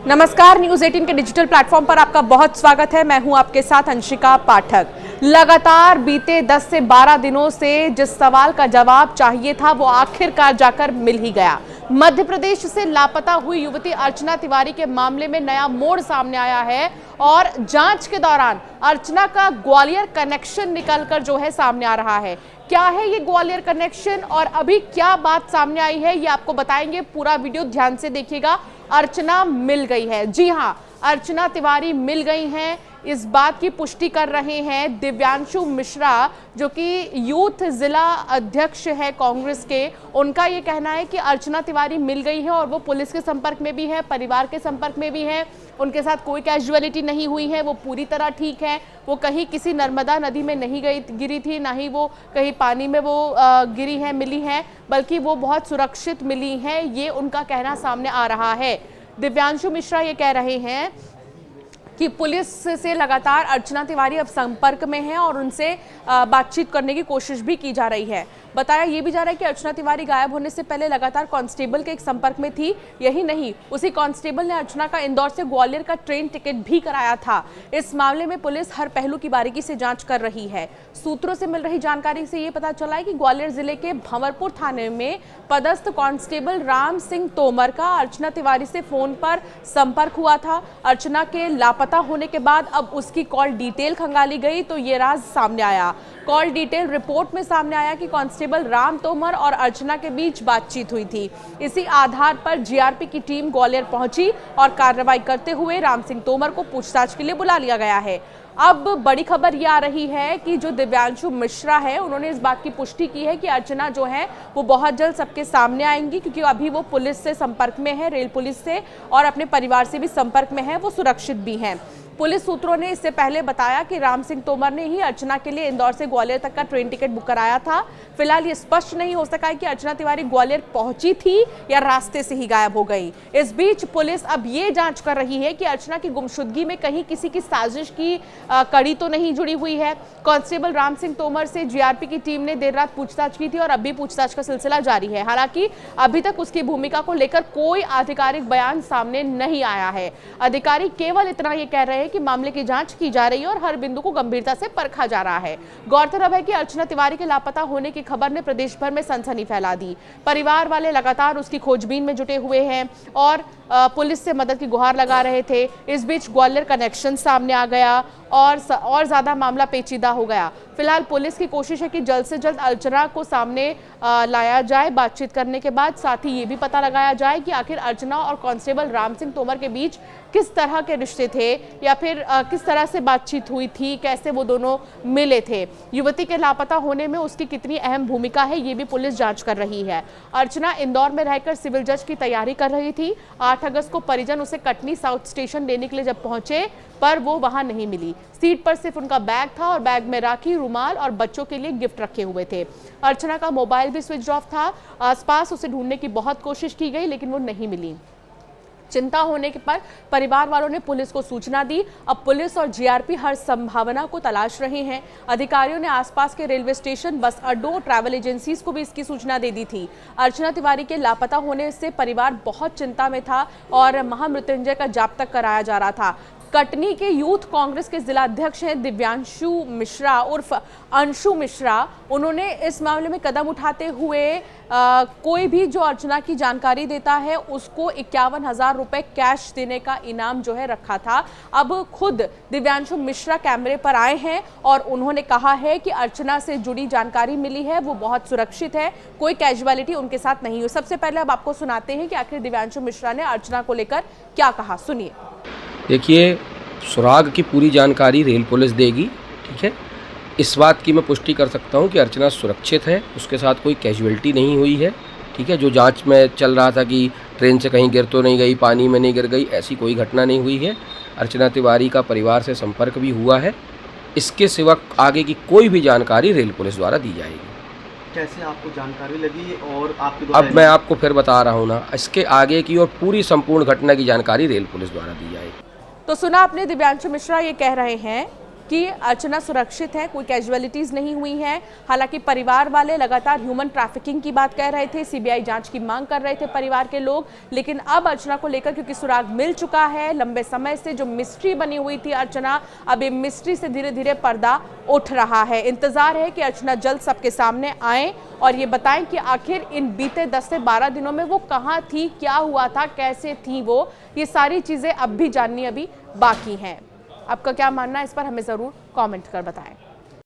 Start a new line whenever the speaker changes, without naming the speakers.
नमस्कार, न्यूज 18 के digital platform पर आपका बहुत स्वागत है। मैं हूं आपके साथ अंशिका पाठक। लगातार बीते 10 से 12 दिनों से जिस सवाल का जवाब चाहिए था वो आखिरकार जाकर मिल ही गया। मध्य प्रदेश से लापता हुई युवती अर्चना तिवारी के मामले में नया मोड़ सामने आया है और जांच के दौरान अर्चना का ग्वालियर कनेक्शन निकलकर जो है सामने आ रहा है। क्या है ये ग्वालियर कनेक्शन और अभी क्या बात सामने आई है ये आपको बताएंगे। पूरा वीडियो ध्यान से देखिएगा। अर्चना मिल गई है, जी हाँ, अर्चना तिवारी मिल गई हैं। इस बात की पुष्टि कर रहे हैं दिव्यांशु मिश्रा, जो कि यूथ जिला अध्यक्ष है कांग्रेस के। उनका ये कहना है कि अर्चना तिवारी मिल गई है और वो पुलिस के संपर्क में भी है, परिवार के संपर्क में भी है। उनके साथ कोई कैजुअलिटी नहीं हुई है, वो पूरी तरह ठीक है। वो कहीं किसी नर्मदा नदी में नहीं गिरी थी, ना ही वो कहीं पानी में वो गिरी है, मिली है, बल्कि वो बहुत सुरक्षित मिली हैं। ये उनका कहना सामने आ रहा है। दिव्यांशु मिश्रा ये कह रहे हैं कि पुलिस से लगातार अर्चना तिवारी अब संपर्क में है और उनसे बातचीत करने की कोशिश भी की जा रही है। बताया ये भी जा रहा है कि अर्चना तिवारी गायब होने से पहले लगातार कांस्टेबल के एक संपर्क में थी। यही नहीं, उसी कांस्टेबल ने अर्चना का इंदौर से ग्वालियर का ट्रेन टिकट भी कराया था। इस मामले में पुलिस हर पहलू की बारीकी से जांच कर रही है। सूत्रों से मिल रही जानकारी से ये पता चला है कि ग्वालियर जिले के भंवरपुर थाने में पदस्थ कांस्टेबल राम सिंह तोमर का अर्चना तिवारी से फोन पर संपर्क हुआ था। अर्चना के लापता होने के बाद अब उसकी कॉल डिटेल खंगाली गई तो ये राज सामने आया। कॉल डिटेल रिपोर्ट में सामने आया कि कांस्टेबल राम तोमर और अर्चना के बीच बातचीत हुई थी। इसी आधार पर जीआरपी की टीम ग्वालियर पहुंची और कार्रवाई करते हुए राम सिंह तोमर को पूछताछ के लिए बुला लिया गया है। अब बड़ी खबर ये आ रही है कि जो दिव्यांशु मिश्रा है उन्होंने इस बात की पुष्टि की है कि अर्चना जो है वो बहुत जल्द सबके सामने आएंगी, क्योंकि अभी वो पुलिस से संपर्क में है, रेल पुलिस से, और अपने परिवार से भी संपर्क में है, वो सुरक्षित भी हैं। पुलिस सूत्रों ने इससे पहले बताया कि राम सिंह तोमर ने ही अर्चना के लिए इंदौर से ग्वालियर तक का ट्रेन टिकट बुक कराया था। फिलहाल ये स्पष्ट नहीं हो सका है कि अर्चना तिवारी ग्वालियर पहुंची थी या रास्ते से ही गायब हो गई। इस बीच पुलिस अब ये जांच कर रही है कि अर्चना की गुमशुदगी में कहीं किसी की साजिश की कड़ी तो नहीं जुड़ी हुई है। कांस्टेबल राम सिंह तोमर से जीआरपी की टीम ने देर रात पूछताछ की थी और अब भी पूछताछ का सिलसिला जारी है। हालांकि अभी तक उसकी भूमिका को लेकर कोई आधिकारिक बयान सामने नहीं आया है। अधिकारी केवल इतना ये कह रहे हैं कि मामले की जांच की जा रही है और हर बिंदु को गंभीरता से परखा जा रहा है। गौरतलब है कि अर्चना तिवारी के लापता होने की खबर ने प्रदेश भर में सनसनी फैला दी। परिवार वाले लगातार उसकी खोजबीन में जुटे हुए हैं और पुलिस से मदद की गुहार लगा रहे थे। इस बीच ग्वालियर कनेक्शन सामने आ गया और ज्यादा मामला पेचीदा हो गया। फिलहाल पुलिस की कोशिश है कि जल्द से जल्द अर्चना को सामने लाया जाए बातचीत करने के बाद। साथ ही ये भी पता लगाया जाए कि आखिर अर्चना और कांस्टेबल राम सिंह तोमर के बीच किस तरह के रिश्ते थे या फिर किस तरह से बातचीत हुई थी, कैसे वो दोनों मिले थे। युवती के लापता होने में उसकी कितनी अहम भूमिका है ये भी पुलिस जांच कर रही है। अर्चना इंदौर में रहकर सिविल जज की तैयारी कर रही थी। 8 अगस्त को परिजन उसे कटनी साउथ स्टेशन लेने के लिए जब पहुंचे पर वो वहां नहीं मिली। सीट पर सिर्फ उनका बैग था और बैग में राखी, रुमाल और बच्चों के लिए गिफ्ट रखे हुए थे। अर्चना का मोबाइल भी स्विच ऑफ था। आसपास उसे ढूंढने की बहुत कोशिश की गई लेकिन वो नहीं मिली। चिंता होने के पर परिवार वालों ने पुलिस को सूचना दी। अब पुलिस और जीआरपी हर संभावना को तलाश रहे हैं। अधिकारियों ने आसपास के रेलवे स्टेशन, बस अड्डों, ट्रैवल एजेंसीज को भी इसकी सूचना दे दी थी। अर्चना तिवारी के लापता होने से परिवार बहुत चिंता में था और महामृत्युंजय का जाप तक कराया जा रहा था। कटनी के यूथ कांग्रेस के जिला अध्यक्ष हैं दिव्यांशु मिश्रा उर्फ अंशु मिश्रा। उन्होंने इस मामले में कदम उठाते हुए कोई भी जो अर्चना की जानकारी देता है उसको 51,000 रुपए कैश देने का इनाम जो है रखा था। अब खुद दिव्यांशु मिश्रा कैमरे पर आए हैं और उन्होंने कहा है कि अर्चना से जुड़ी जानकारी मिली है, वो बहुत सुरक्षित है, कोई कैजुअलिटी उनके साथ नहीं हुई। सबसे पहले अब आपको सुनाते हैं कि आखिर दिव्यांशु मिश्रा ने अर्चना को लेकर क्या कहा, सुनिए।
देखिए, सुराग की पूरी जानकारी रेल पुलिस देगी, ठीक है। इस बात की मैं पुष्टि कर सकता हूं कि अर्चना सुरक्षित है, उसके साथ कोई कैजुअलिटी नहीं हुई है, ठीक है। जो जांच में चल रहा था कि ट्रेन से कहीं गिर तो नहीं गई, पानी में नहीं गिर गई, ऐसी कोई घटना नहीं हुई है। अर्चना तिवारी का परिवार से संपर्क भी हुआ है। इसके सिवा आगे की कोई भी जानकारी रेल पुलिस द्वारा दी जाएगी।
कैसे आपको जानकारी लगी और आपके
अब मैं आपको फिर बता रहा हूँ ना, इसके आगे की और पूरी संपूर्ण घटना की जानकारी रेल पुलिस द्वारा दी जाएगी।
तो सुना आपने, दिव्यांशु मिश्रा ये कह रहे हैं कि अर्चना सुरक्षित है, कोई कैजुअलिटीज नहीं हुई हैं। हालांकि परिवार वाले लगातार ह्यूमन ट्रैफिकिंग की बात कह रहे थे, सीबीआई जांच की मांग कर रहे थे परिवार के लोग, लेकिन अब अर्चना को लेकर क्योंकि सुराग मिल चुका है, लंबे समय से जो मिस्ट्री बनी हुई थी अर्चना, अब ये मिस्ट्री से धीरे धीरे पर्दा उठ रहा है। इंतजार है कि अर्चना जल्द सबके सामने आए और ये बताएं कि आखिर इन बीते 10 से 12 दिनों में वो कहाँ थी, क्या हुआ था, कैसे थी वो, ये सारी चीजें अब भी जाननी अभी बाकी हैं। आपका क्या मानना है इस पर हमें ज़रूर कमेंट कर बताएं।